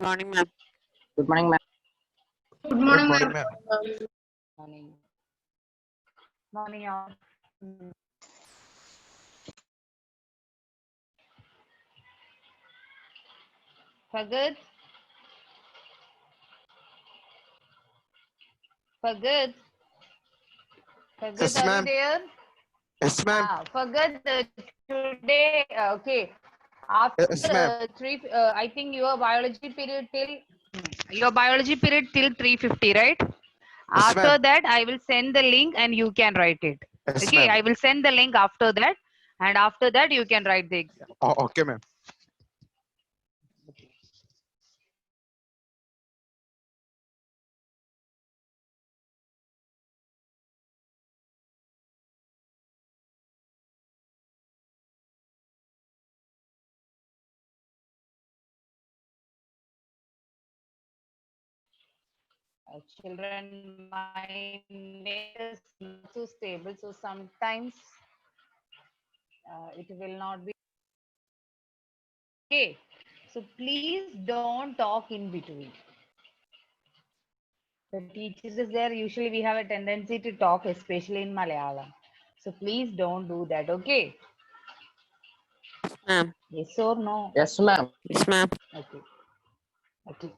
Morning, ma'am. Good morning, ma'am. Good morning, Good morning, ma'am. ma'am. Morning. Morning, all. Fagad? Fagad? Fagad, Yes, are you ma'am. there? Yes, ma'am. Fagad, today, okay. After Yes, ma'am. I think your biology period till 3:50, right? Yes, After ma'am. that, I will send the link and you can write it. Yes, Okay, ma'am. I will send the link after that, and after that you can write the exam. Oh, okay, ma'am. Children, my net is not so stable, so sometimes it will not be okay. So please don't talk in between. The teachers is there. Usually we have a tendency to talk, especially in Malayalam. So please don't do that. Okay? Ma'am. Yes or no? Yes, ma'am. Yes, ma'am. Okay. Okay.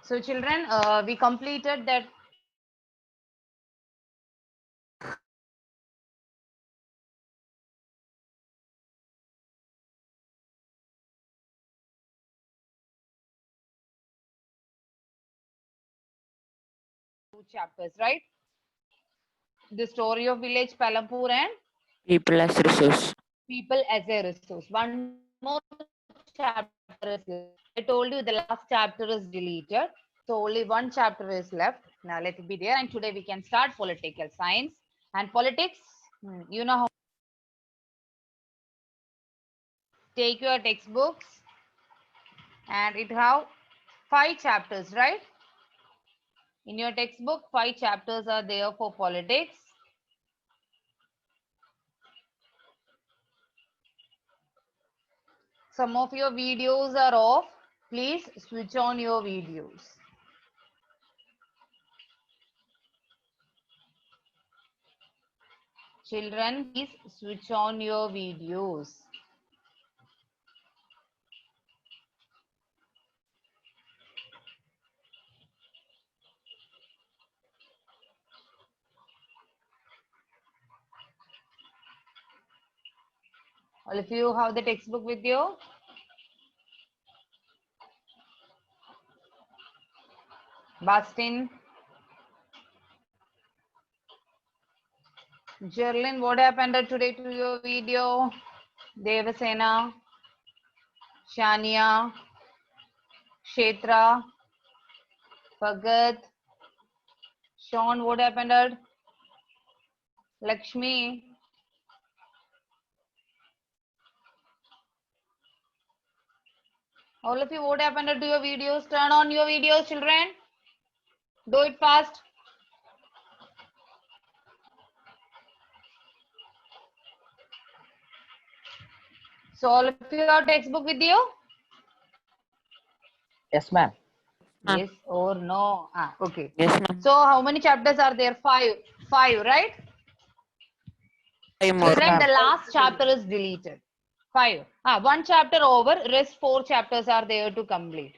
So children, we completed that. Two chapters, right? The story of village Palampur and People as resource. people as a resource. One more chapter is left. I told you the last chapter is deleted. So only one chapter is left. Now let it be there. And today we can start political science and politics. You know how. Take your textbooks and it have 5 chapters, right? In your textbook, 5 chapters are there for politics. Some of your videos are off. Please switch on your videos. Children, please switch on your videos. All of you have the textbook with you? Bastin, Jerlin, what happened today to your video? Devasena, Shania, Kshetra, Bhagat, Sean, what happened? Lakshmi. All of you, what happened to your videos? Turn on your videos, children. Do it fast. So all of you have textbook with you? Yes, ma'am. Ma'am. Yes or no? Okay. Yes, ma'am. So how many chapters are there? Five, right? 5 more. Children, ma'am. the last chapter is deleted. 5. One chapter over, rest 4 chapters are there to complete.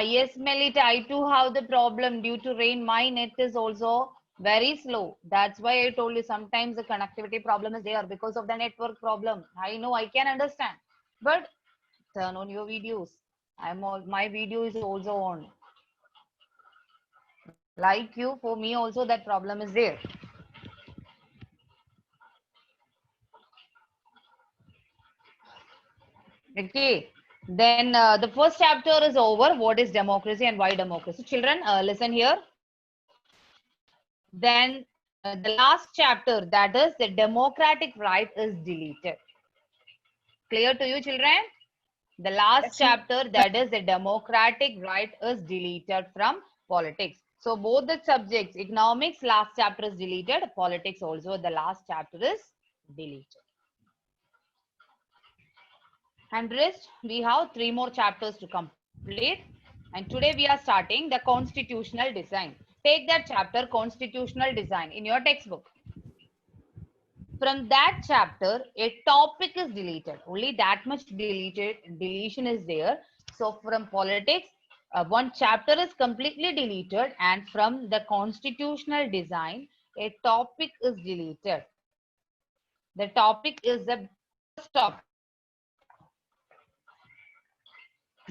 Yes, Melita, I too have the problem due to rain. My net is also very slow. That's why I told you sometimes the connectivity problem is there because of the network problem. I know, I can understand. But turn on your videos. My video is also on. Like you, for me also that problem is there. Okay. Then the first chapter is over. What is democracy and why democracy? Children, listen here. Then the last chapter, that is the democratic right, is deleted. Clear to you, children? The last chapter, that is the democratic right, is deleted from politics. So both the subjects, economics, last chapter is deleted. Politics also, the last chapter is deleted. And rest, we have 3 more chapters to come. complete. And today we are starting the constitutional design. Take that chapter, constitutional design, in your textbook. From that chapter, a topic is deleted. Only that much deletion is there. So from politics, one chapter is completely deleted, and from the constitutional design, a topic is deleted. The topic is the first topic.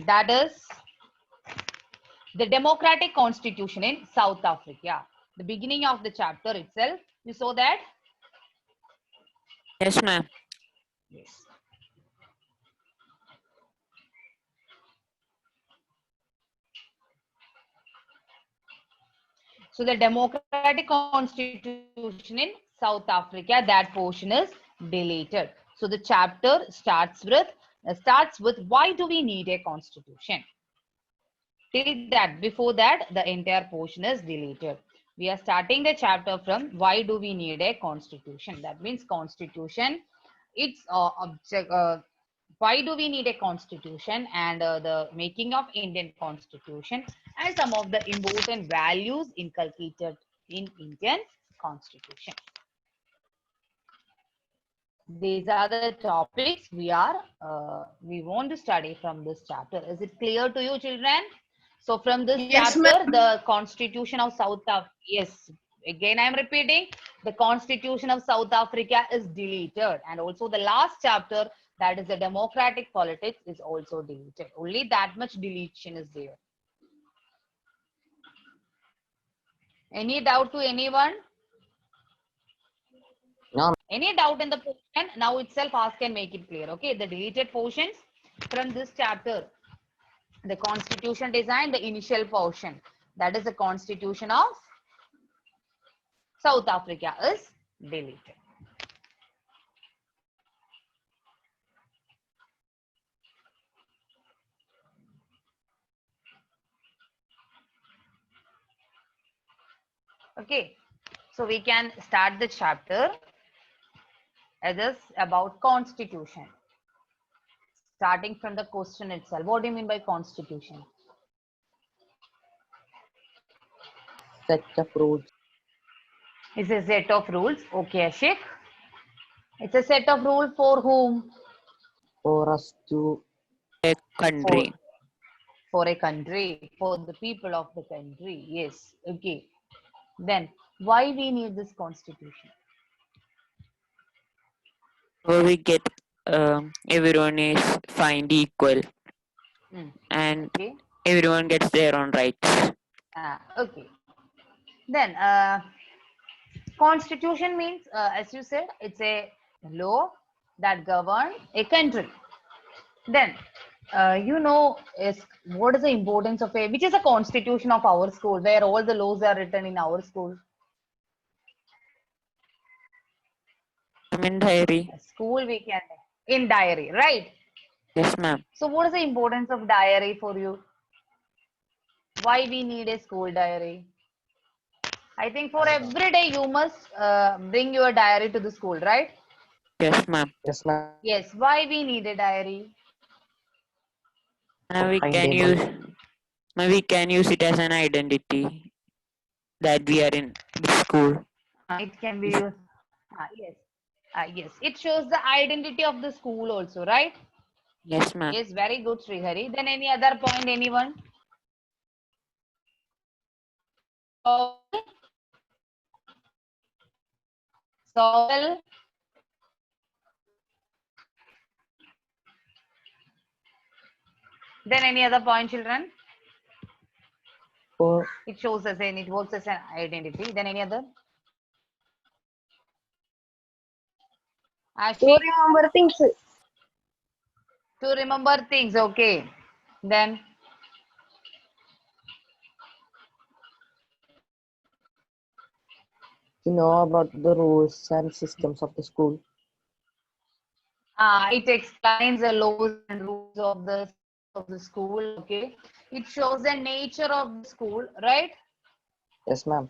That is the democratic constitution in South Africa. The beginning of the chapter itself, you saw that? Yes, ma'am. Yes. So the democratic constitution in South Africa, that portion is deleted. So the chapter starts with why do we need a constitution? Till that, before that, the entire portion is deleted. We are starting the chapter from why do we need a constitution? That means constitution, its object, why do we need a constitution, and the making of Indian constitution, and some of the important values inculcated in Indian constitution. These are the topics we want to study from this chapter. Is it clear to you, children? So from this Yes, chapter, the Constitution of South Africa, yes, again I am repeating, the Constitution of South Africa is deleted, and also the last chapter, that is the democratic politics, is also deleted. Only that much deletion is there. Any doubt to anyone? No. Any doubt in the portion? Now itself ask and make it clear. Okay, the deleted portions from this chapter, the constitution design, the initial portion, that is the constitution of South Africa, is deleted. Okay, so we can start the chapter. It is about constitution. Starting from the question itself. What do you mean by constitution? Set of rules. It's a set of rules. Okay, Ashik. It's a set of rules for whom? For us to A country. For a country, for the people of the country. Yes. Okay. Then why we need this constitution? Where we get everyone is find equal and Okay. everyone gets their own rights. Okay. Then constitution means, as you said, it's a law that governs a country. Then what is the importance of which is a constitution of our school, where all the laws are written in our school. I'm in diary. School we can in diary, right? Yes, ma'am. So what is the importance of diary for you? Why we need a school diary? I think for every day you must bring your diary to the school, right? Yes, ma'am. yes, ma'am. Yes. Why we need a diary? Now we Fine can table. use it as an identity that we are in the school. It can be used. Yes. Yes. It shows the identity of the school also, right? Yes, ma'am. Yes. Very good, Srihari. Then any other point, anyone? Soil. Then any other point, children? For It shows us and it works as an identity. Then any other? To remember things. To remember things. Okay. Then to know about the rules and systems of the school. it explains the laws and rules of the school. Okay. It shows the nature of the school, right? Yes, ma'am.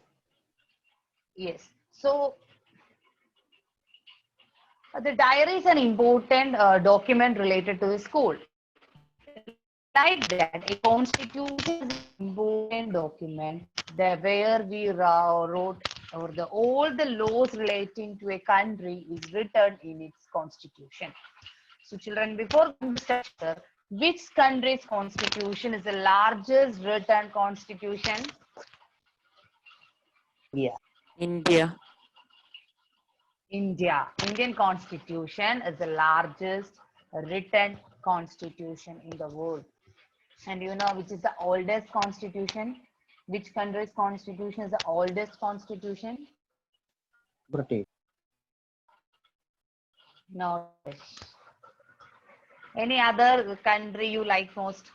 Yes. So the diary is an important document related to the school. Like that, a constitution is an important document where we wrote or all the laws relating to a country is written in its constitution. So children, before structure, which country's constitution is the largest written constitution? Yeah. India. India. Indian constitution is the largest written constitution in the world. And you know which is the oldest constitution? Which country's constitution is the oldest constitution? British. No. Any other country you like most?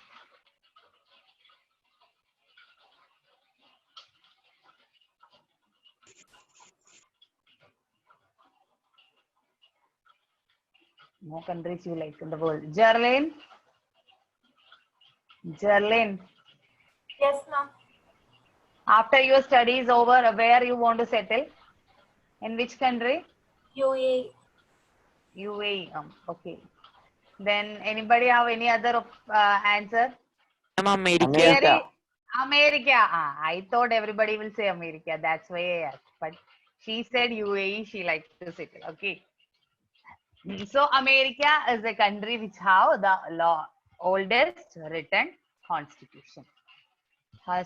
No countries you like in the world. Jerlyn? Jerlyn, Yes, ma'am. after your studies over, where you want to settle? In which country? UAE. UAE. Okay. Then anybody have any other answer? Ma'am, America. America. America. I thought everybody will say America. That's why I asked. But she said UAE. She likes to settle. Okay. So America is a country which have the oldest written constitution.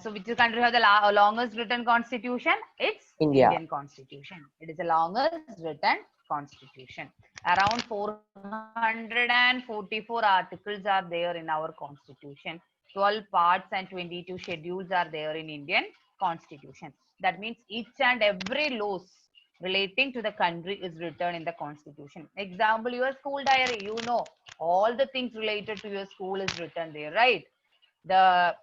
So which country have the longest written constitution? It's India. Indian constitution. It is the longest written constitution. Around 444 articles are there in our constitution. 12 parts and 22 schedules are there in Indian constitution. That means each and every laws relating to the country is written in the constitution. Example, your school diary, you know, all the things related to your school is written there, right? The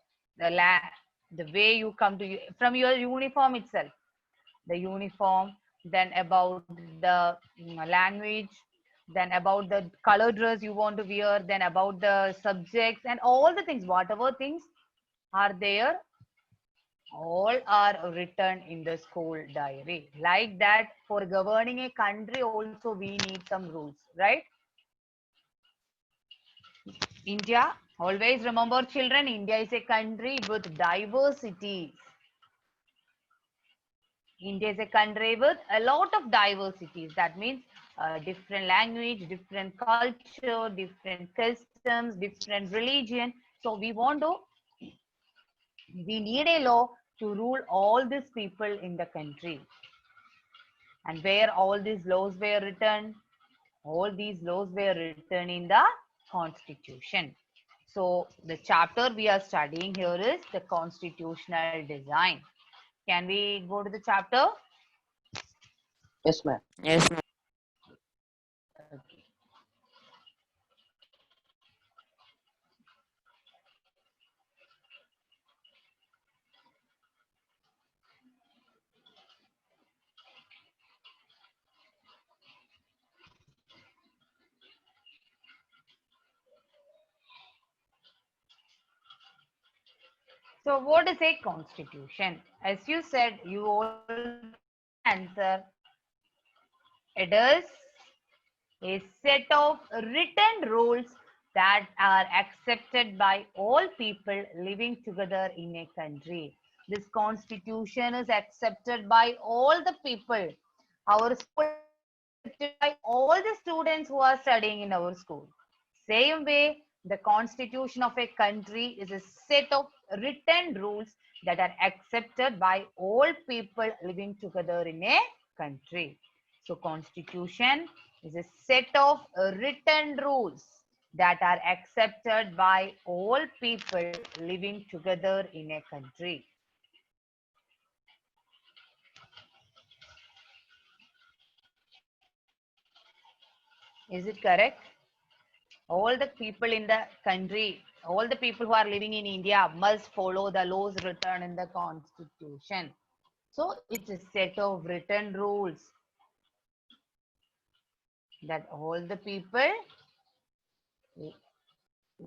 way you come to from your uniform itself, the uniform, then about the language, then about the color dress you want to wear, then about the subjects and all the things, whatever things are there, all are written in the school diary. Like that, for governing a country also we need some rules, right? India, always remember children, India is a country with diversity. India is a country with a lot of diversities. That means different language, different culture, different customs, different religion. So we need a law to rule all these people in the country. And where all these laws were written? All these laws were written in the Constitution. So the chapter we are studying here is the constitutional design. Can we go to the chapter? Yes, ma'am. Yes, ma'am. Okay. So what is a constitution? As you said, you all answer. It is a set of written rules that are accepted by all people living together in a country. This constitution is accepted by all the people. Our school is accepted by all the students who are studying in our school. Same way, the constitution of a country is a set of written rules that are accepted by all people living together in a country. So constitution is a set of written rules that are accepted by all people living together in a country. Is it correct? All the people in the country, all the people who are living in India must follow the laws written in the constitution. So it's a set of written rules that all the people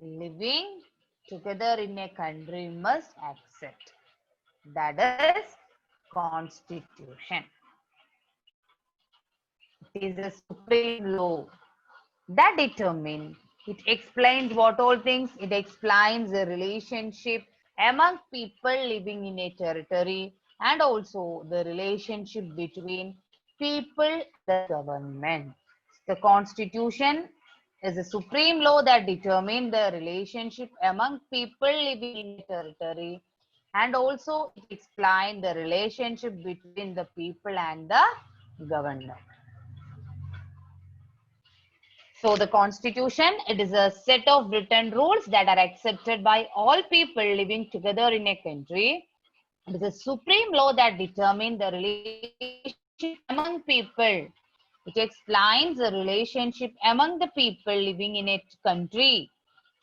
living together in a country must accept. That is constitution. It is a supreme law that determines It explains what all things? It explains the relationship among people living in a territory and also the relationship between people and the government. The constitution is a supreme law that determines the relationship among people living in a territory, and also it explains the relationship between the people and the government. So the constitution, it is a set of written rules that are accepted by all people living together in a country. It is a supreme law that determines the relationship among people. It explains the relationship among the people living in a country.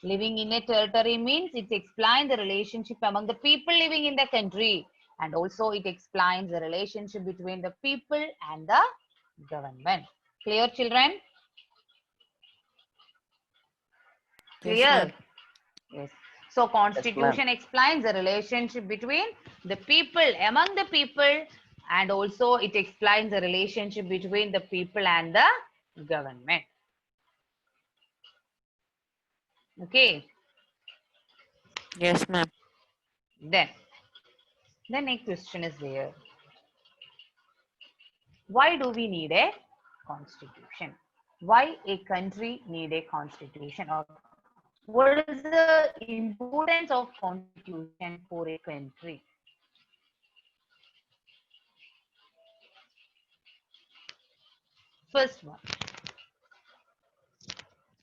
Living in a territory means it explains the relationship among the people living in the country. And also it explains the relationship between the people and the government. Clear, children? Yes, ma'am. Clear? Yes. So constitution explains the relationship between the people, among the people, and also it explains the relationship between the people and the government. Okay. Yes, ma'am. Then the next question is there. Why do we need a constitution? Why a country need a constitution? Or what is the importance of constitution for a country? First one.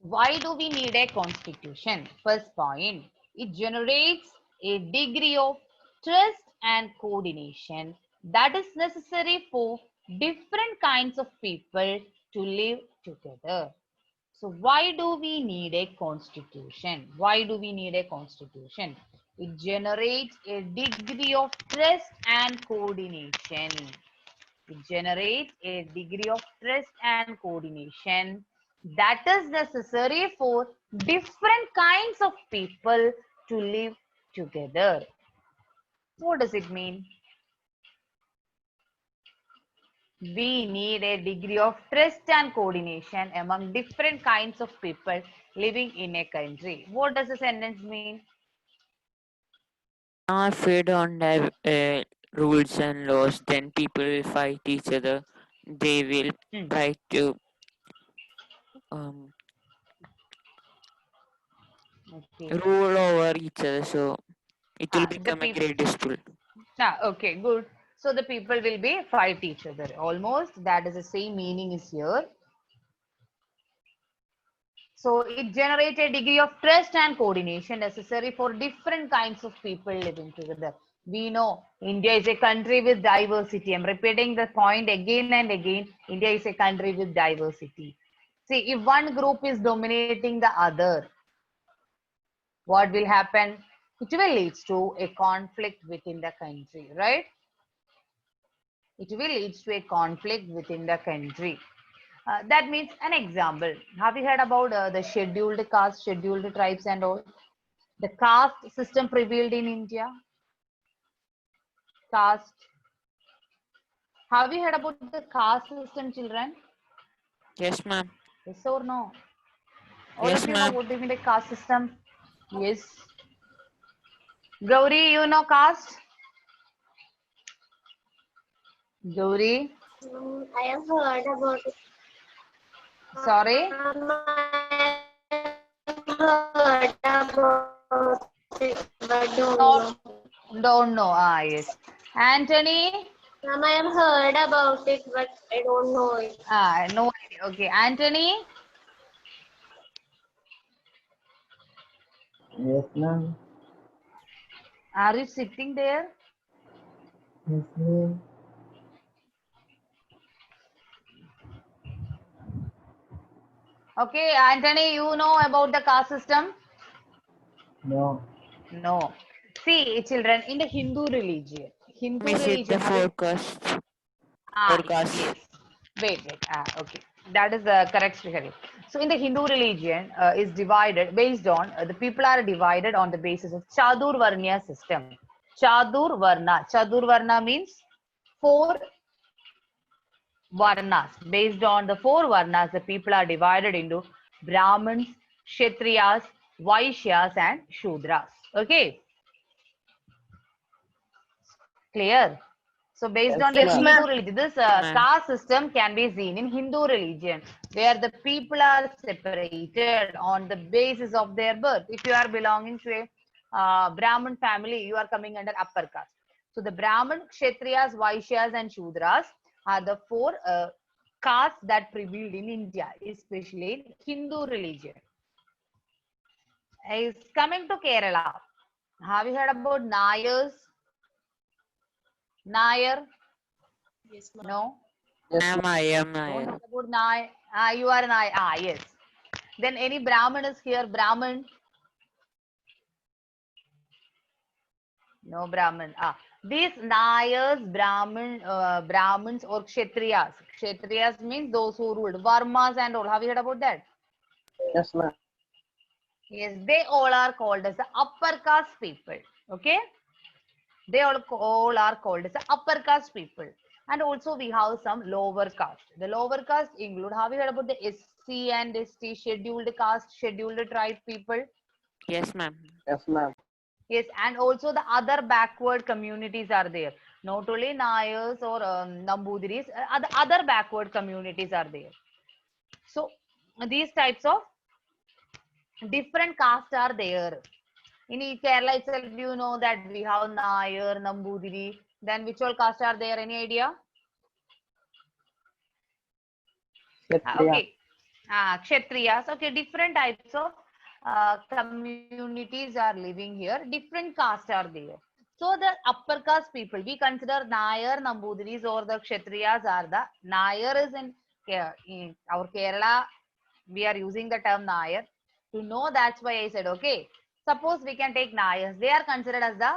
Why do we need a constitution? First point, it generates a degree of trust and coordination that is necessary for different kinds of people to live together. So why do we need a constitution? Why do we need a constitution? It generates a degree of trust and coordination. It generates a degree of trust and coordination that is necessary for different kinds of people to live together. What does it mean? We need a degree of trust and coordination among different kinds of people living in a country. What does the sentence mean? Now, if we don't have rules and laws, then people will fight each other. They will Hmm. try to um, Okay. rule over each other. So it will The become a people. great dispute. Okay, good. So the people will be fight each other. Almost that is the same meaning is here. So it generates a degree of trust and coordination necessary for different kinds of people living together. We know India is a country with diversity. I'm repeating the point again and again. India is a country with diversity. See, if one group is dominating the other, what will happen? It will lead to a conflict within the country, right? It will lead to a conflict within the country. That means an example. Have you heard about the scheduled caste, scheduled tribes and all? The caste system prevailed in India. Caste. Have you heard about the caste system, children? Yes, ma'am. Yes or no? All Yes, of you know ma'am. what do you mean by caste system? Yes. Gauri, you know caste? Gauri? I have heard about it. Sorry? I have heard about it, but don't know. Don't know. Ah, yes. Anthony? Ma'am, I have heard about it, but I don't know it. Ah, no idea. Okay. Anthony? Yes, ma'am. Are you sitting there? Yes, ma'am. Okay, Anthony, you know about the caste system? No. No. See, children, in the Hindu religion, Is it the have you? forecast? Ah, Forecast. yes. Wait. Ah, okay. That is the correct figure. So, in the Hindu religion, is divided based on the people are divided on the basis of Chaturvarnya system. Chaturvarna. Chaturvarna means four varnas. Based on the four varnas, the people are divided into Brahmins, Kshatriyas, Vaishyas, and Shudras. Okay, clear? So based on Yes, the ma'am. Hindu religion, this ma'am. caste system can be seen in Hindu religion, where the people are separated on the basis of their birth. If you are belonging to a Brahmin family, you are coming under upper caste. So the Brahmin, Kshatriyas, Vaishyas, and Shudras are the four castes that prevailed in India, especially in Hindu religion. Is coming to Kerala. Have you heard about Nayars? Nair? No? Yes, Ma'am, I am Don't Nair. know about Nair. Ah, you are Nair. Ah, yes. Then any Brahmin is here? Brahmin? No Brahmin. Ah, these Nayars, Brahmins or Kshatriyas. Kshatriyas means those who ruled. Varmas and all. Have you heard about that? yes, ma'am. Yes, they all are called as the upper caste people. Okay? They all are called as the upper caste people. And also we have some lower caste. The lower caste include, have you heard about the SC and ST, scheduled caste, scheduled tribe people? Yes, ma'am. Yes, ma'am. Yes, and also the other backward communities are there. Not only Nayars or Nambudiris, other backward communities are there. So these types of different castes are there. In Kerala itself, you know that we have Nayar, Nambudiri. Then which all castes are there? Any idea? Kshatriya. Okay. Kshatriyas. Okay, different types of communities are living here. Different castes are there. So the upper caste people, we consider Nayar, Nambudiris or the Kshatriyas are the Nayar is in our Kerala. We are using the term Nayar. To know, that's why I said, okay. Suppose we can take Nayars. They are considered as the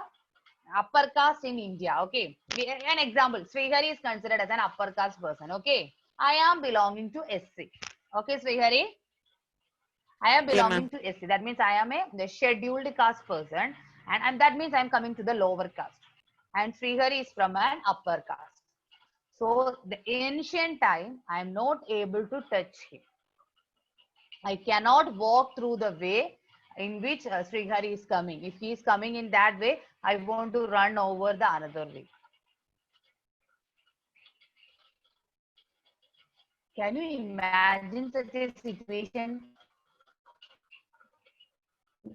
upper caste in India. Okay. An example, Srihari is considered as an upper caste person. Okay. I am belonging to SC. Okay, Srihari. I am Okay, ma'am. belonging to SC. That means I am the scheduled caste person. And that means I am coming to the lower caste. And Srihari is from an upper caste. So the ancient time, I am not able to touch him. I cannot walk through the way in which Srihari is coming. If he is coming in that way, I want to run over the another way. Can you imagine such a situation?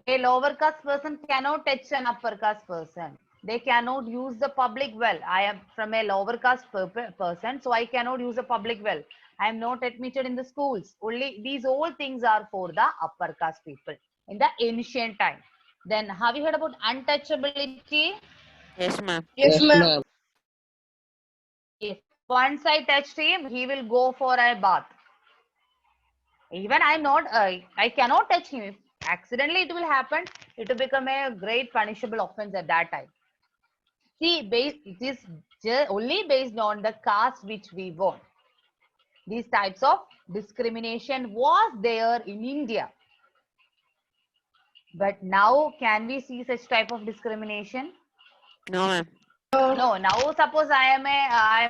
A lower caste person cannot touch an upper caste person. They cannot use the public well. I am from a lower caste person, so I cannot use the public well. I am not admitted in the schools. Only these all things are for the upper caste people in the ancient time. Then have you heard about untouchability? Yes, ma'am. Yes, ma'am. If once I touched him, he will go for a bath. Even I'm not, I cannot touch him. If accidentally it will happen, it will become a great punishable offense at that time. See, it is only based on the caste which we want. These types of discrimination was there in India. But now, can we see such type of discrimination? No, ma'am. No. Now, suppose I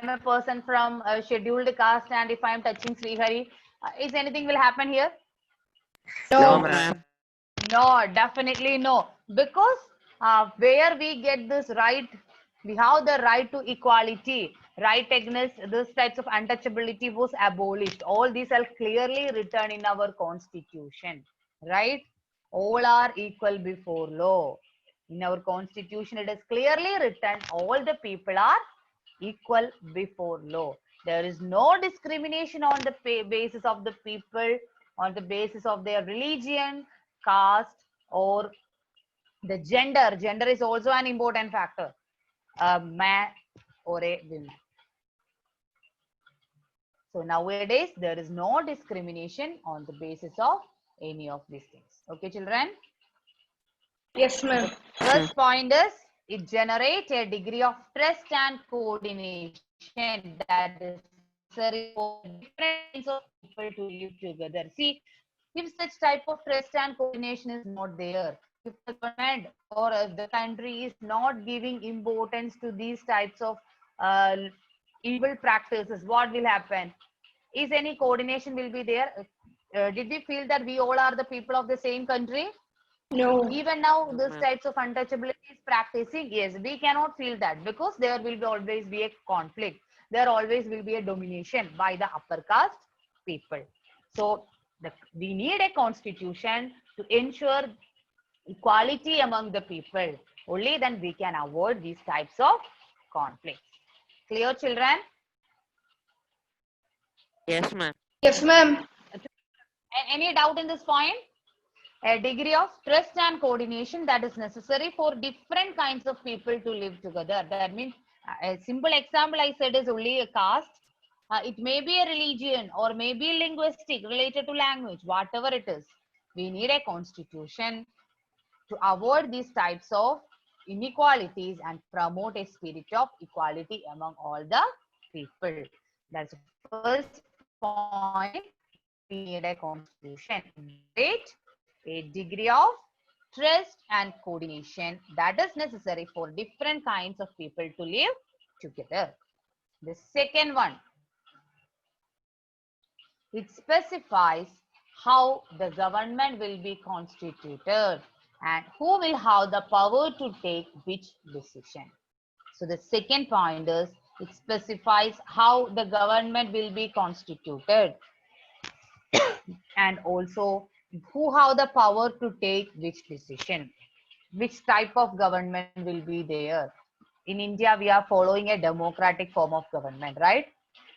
am a person from a scheduled caste, and if I am touching Srihari, is anything will happen here? No, No, ma'am. No, definitely no. Because where we get this right, we have the right to equality, right against this types of untouchability was abolished. All these are clearly written in our constitution, right? All are equal before law. In our constitution, it is clearly written all the people are equal before law. There is no discrimination on the basis of the people, on the basis of their religion, caste, or the gender. Gender is also an important factor. A man or a woman. So nowadays, there is no discrimination on the basis of any of these things. Okay, children? Yes, ma'am. First point is it generates a degree of trust and coordination that is necessary for different kinds of people to live together. See, if such type of trust and coordination is not there, if the government or if the country is not giving importance to these types of evil practices, what will happen? Is any coordination will be there? did we feel that we all are the people of the same country? No. Even now, No, this ma'am. types of untouchability is practicing. Yes, we cannot feel that because there will be always be a conflict. There always will be a domination by the upper caste people. So we need a constitution to ensure equality among the people. Only then we can avoid these types of conflicts. Clear, children? Yes, ma'am. Yes, ma'am. Any doubt in this point? A degree of trust and coordination that is necessary for different kinds of people to live together. That means a simple example I said is only a caste. It may be a religion or maybe linguistic related to language, whatever it is. We need a constitution to avoid these types of inequalities and promote a spirit of equality among all the people. That's the first point. We need a constitution. Great. A degree of trust and coordination that is necessary for different kinds of people to live together. The second one, it specifies how the government will be constituted and who will have the power to take which decision. So the second point is it specifies how the government will be constituted and also who have the power to take which decision, which type of government will be there. In India, we are following a democratic form of government, right?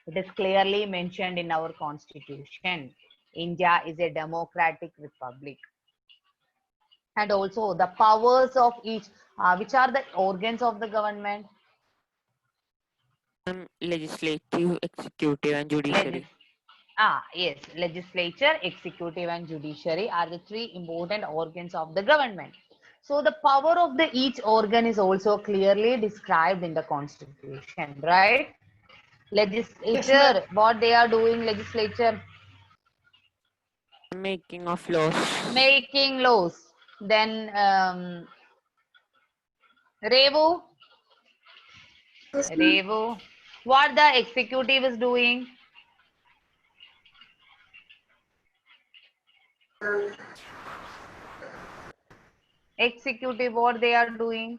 It is clearly mentioned in our constitution. India is a democratic republic. And also the powers of each, which are the organs of the government? Legislative, executive, and judiciary. Yes, legislature, executive, and judiciary are the three important organs of the government. So the power of the each organ is also clearly described in the constitution, right? Legislature, what they are doing, legislature? Making of laws. Making laws. Then Revu, Revu, what the executive is doing? Executive, what they are doing?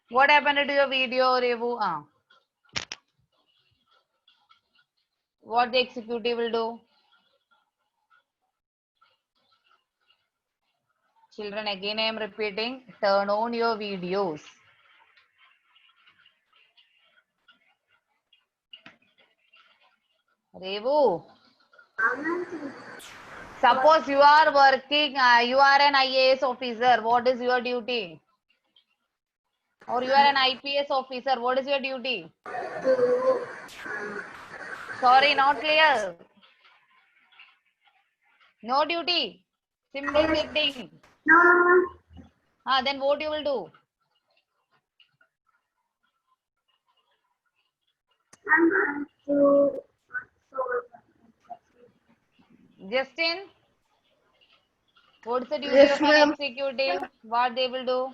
What happened to your video, Revu? What the executive will do? Children, again I am repeating, turn on your videos. Revu, suppose you are working, you are an IAS officer, what is your duty? Or you are an IPS officer, what is your duty? Sorry, not clear. No duty. Simple sitting. Then what you will do? I'm going to Justin, what's the duty Yes, of an ma'am. executive? What they will do?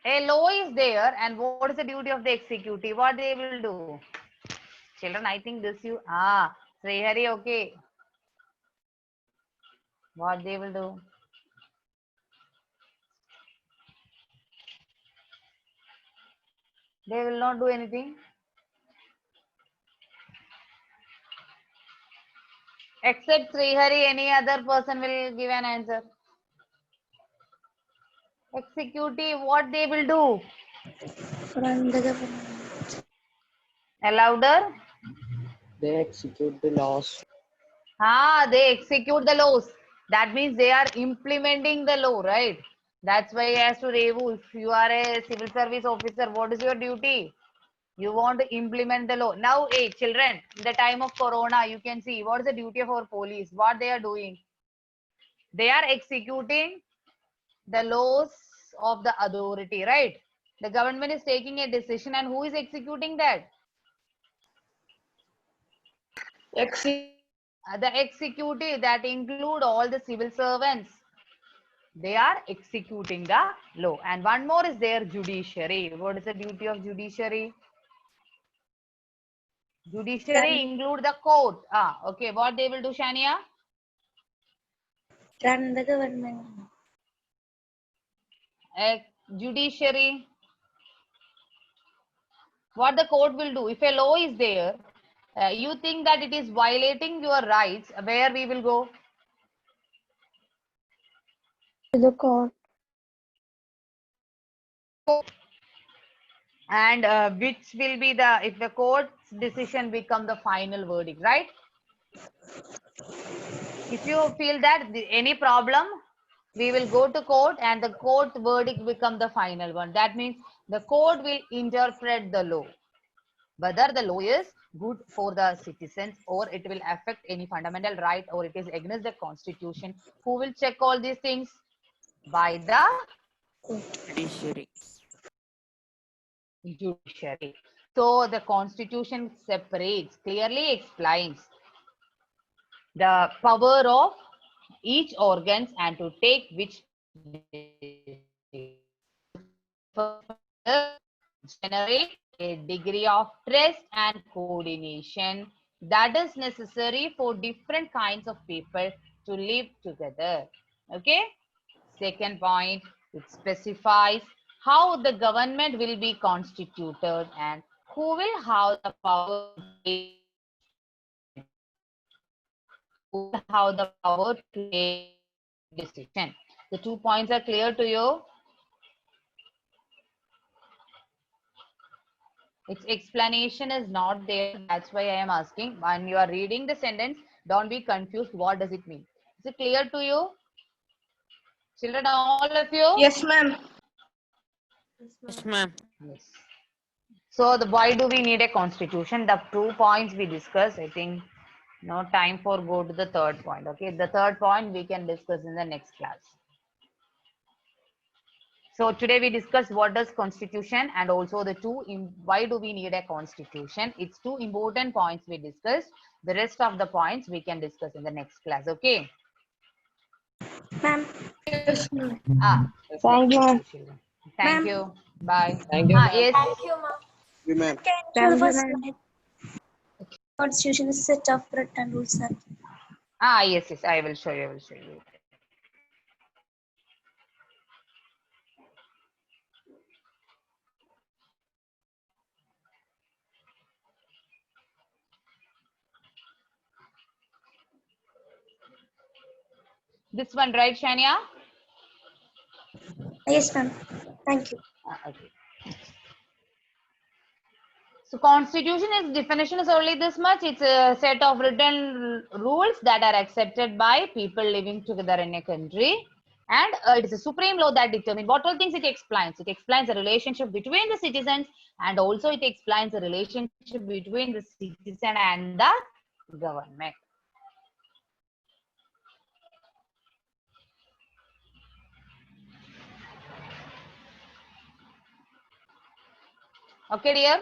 A law is there, and what is the duty of the executive? What they will do? Children, I think this you Srihari, okay. What they will do? They will not do anything. Except Srihari, any other person will give an answer. Executive, what they will do? run the government. Louder. They execute the laws. They execute the laws. That means they are implementing the law, right? That's why as to Revu, if you are a civil service officer, what is your duty? You want to implement the law. Now, hey, children, in the time of Corona, you can see what is the duty of our police, what they are doing. They are executing the laws of the authority, right? The government is taking a decision and who is executing that? The executive that include all the civil servants. They are executing the law. And one more is their judiciary. What is the duty of judiciary? Judiciary include the court. Okay. What they will do, Shania? Run the government. Judiciary. What the court will do? If a law is there, you think that it is violating your rights, where we will go? To the court. And which will be the, if the court's decision become the final verdict, right? If you feel that any problem, we will go to court and the court verdict become the final one. That means the court will interpret the law, whether the law is good for the citizens or it will affect any fundamental right or it is against the constitution. Who will check all these things? By the Judiciary. judiciary. So the constitution separates, clearly explains the power of each organs and to take which generate a degree of trust and coordination that is necessary for different kinds of people to live together. Okay. Second point, it specifies how the government will be constituted and who will have the power to take decision. The 2 points are clear to you? Its explanation is not there. That's why I am asking. When you are reading the sentence, don't be confused. What does it mean? Is it clear to you? Children, all of you? Yes, ma'am. Yes, ma'am. Yes. So why do we need a constitution? The 2 points we discussed. I think no time for go to the third point. Okay. The third point we can discuss in the next class. So today we discussed what does constitution and also the why do we need a constitution. It's 2 important points we discussed. The rest of the points we can discuss in the next class. Okay. Ma'am. Yes, ma'am. Thank you, ma'am. Thank you. Bye. Thank you. Yes. Thank you, ma'am. You, ma'am. Can you first slide? Constitution is set of written rules, sir. Yes. I will show you. This one, right, Shania? Yes, ma'am. Thank you. Okay. So constitution is definition is only this much. It's a set of written rules that are accepted by people living together in a country. And it is a supreme law that determines what all things it explains. It explains the relationship between the citizens and also it explains the relationship between the citizen and the government. Okay, dear.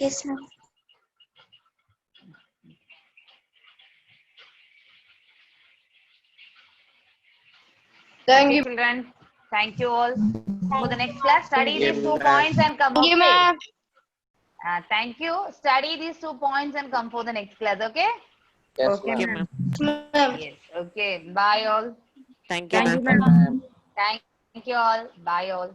Yes, ma'am. Thank you, children. Thank you all. For the next class, study these 2 points and come. Thank you, ma'am. Thank you. Study these 2 points and come for the next class. Okay? Yes, Okay, Okay, ma'am. ma'am. Yes. Okay. Bye all. Thank you, ma'am. ma'am. Thank you all. Bye all.